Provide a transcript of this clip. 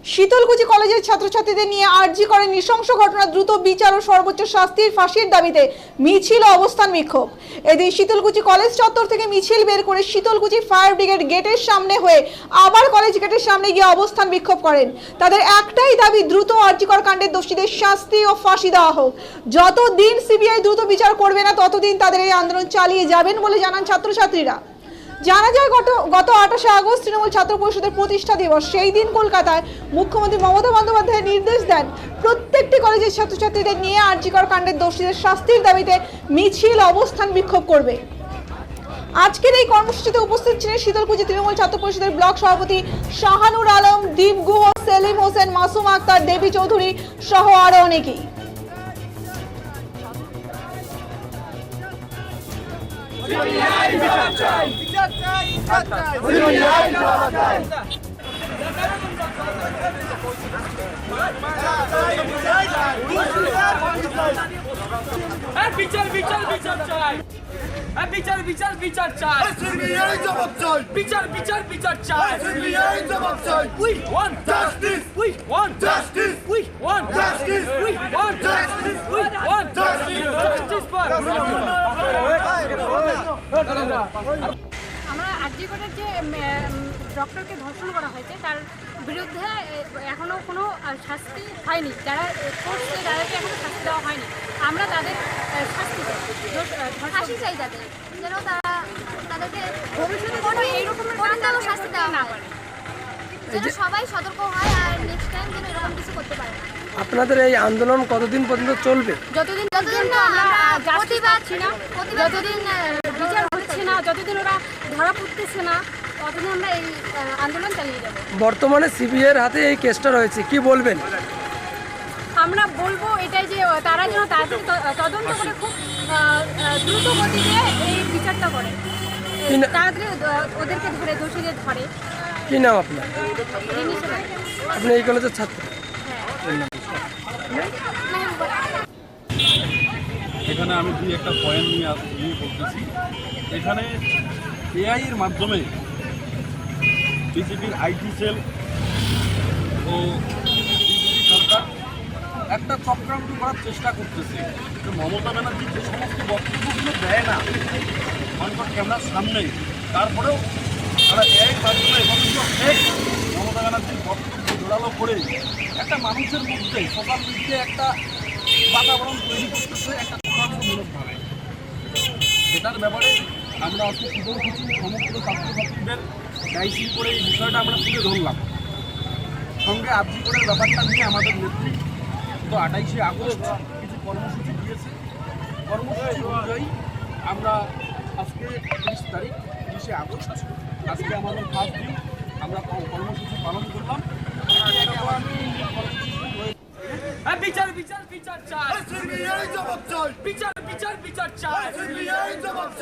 শীতলকুচি কলেজের ছাত্রছাত্রীদের নিয়ে আরজি করে নৃশংস ঘটনা দ্রুত বিচার ও সর্বোচ্চ শাস্তির ফাঁসির দাবিতে মিছিল ও অবস্থান বিক্ষোভ। এদিন শীতলকুচি কলেজ চত্বর থেকে মিছিল বের করে শীতলকুচি ফায়ার ব্রিগেড গেটের সামনে হয়ে আবার কলেজ গেটের সামনে গিয়ে অবস্থান বিক্ষোভ করেন। তাদের একটাই দাবি, দ্রুত আরজিকর কাণ্ডের দোষীদের শাস্তি ও ফাঁসি দেওয়া হোক। যতদিন সিবিআই দ্রুত বিচার করবে না ততদিন তাদের এই আন্দোলন চালিয়ে যাবেন বলে জানান ছাত্রছাত্রীরা। জানা যায় গত 28 আগস্ট তৃণমূল ছাত্র পরিষদের প্রতিষ্ঠা দিবস। সেই দিন কলকাতায় মুখ্যমন্ত্রী মমতা বন্দ্যোপাধ্যায় নির্দেশ দেন প্রত্যেকটি কলেজের ছাত্রছাত্রীদের নিয়ে আরজিকর কাণ্ডের দোষীদের শাস্তির দাবিতে মিছিল অবস্থান বিক্ষোভ করবে। আজকের এই কর্মসূচিতে উপস্থিত ছিলেন শীতলকুচি তৃণমূল ছাত্র পরিষদের ব্লক সভাপতি শাহানুর আলম, দীপ গুহ, সেলিম হোসেন, মাসুম আক্তার, দেবী চৌধুরী সহ আরো অনেকেই। বিচার চাই। সিবিআই জবাব চাই। বিচার চাই। সিবিআই জবাব চাই। We want justice. We want justice. We want justice. We want justice. We want justice. Justice for আমরা আরজি কোর্টের যে ডক্টরকে ধর্ষণ করা হয়েছে তার বিরুদ্ধে এখনো কোনো শাস্তি হয়নি। যারা করছে তাদেরকে এখনো শাস্তি দেওয়া হয়নি। আমরা তাদের শাস্তি চাই যাদের, যেন তাদেরকে ভবিষ্যতে কোনো এইরকমের শাস্তি দেওয়া না পারে, যেন সবাই সতর্ক হয় আর নেক্সট টাইম যেন এরকম কিছু করতে পারে না। আপনাদের এই আন্দোলন কতদিন পর্যন্ত চলবে? যতদিন আমরা জাস্টিস পাচ্ছি না, যতদিন বিচার হচ্ছে না, যতদিন ওরা ধরা পড়তেছে না, ততদিন আমরা এই আন্দোলন চালিয়ে যাব। বর্তমানে সিবিআইয়ের হাতে এই কেসটা রয়েছে, কি বলবেন? আমরা বলবো এটাই যে তারা যেন তাড়াতাড়ি তদন্ত করে খুব দ্রুত গতিতে এই বিচারটা করে, তাড়াতাড়ি ওদেরকে ধরে, দোষীদের ধরে। কি নাম আপনার? আপনি এই কলেজের ছাত্র? এখানে আমি দুই একটা পয়েন্ট নিয়ে বলতেছি। এখানে এআই এর মাধ্যমে বিজেপির আইটি সেল ও বিজেপি সরকার একটা চক্রান্ত করার চেষ্টা করতেছে। মমতা ব্যানার্জি যে সমস্ত বক্তব্যগুলো দেয় না অন্তত ক্যামেরার সামনে, তারপরেও তারা এআই মাধ্যমে মমতা ব্যানার্জির বক্তব্য জোরালো করে একটা মানুষের মধ্যে সোশ্যাল মিডিয়ায় একটা বাতাবরণ তৈরি করতেছে একটা কুটান্তমূলকভাবে। সেটার ব্যাপারে আমরা আজকে শীতলকুচি সমগ্র ছাত্রছাত্রীদের ডাইসিং করে এই বিষয়টা আমরা তুলে ধরলাম। সঙ্গে আরজি কোডের ব্যাপারটা নিয়ে আমাদের নেত্রী তো 28 আগস্ট কিছু কর্মসূচি দিয়েছে। কর্মসূচি অনুযায়ী আমরা আজকে 30 তারিখ 30 আগস্ট আজকে আমাদের ফার্স্ট দিন, আমরা কর্মসূচি পালন করলাম। বিচার চাই। সিবিআই জবাব চাই। বিচার চাই। সিবিআই জবাব চাই।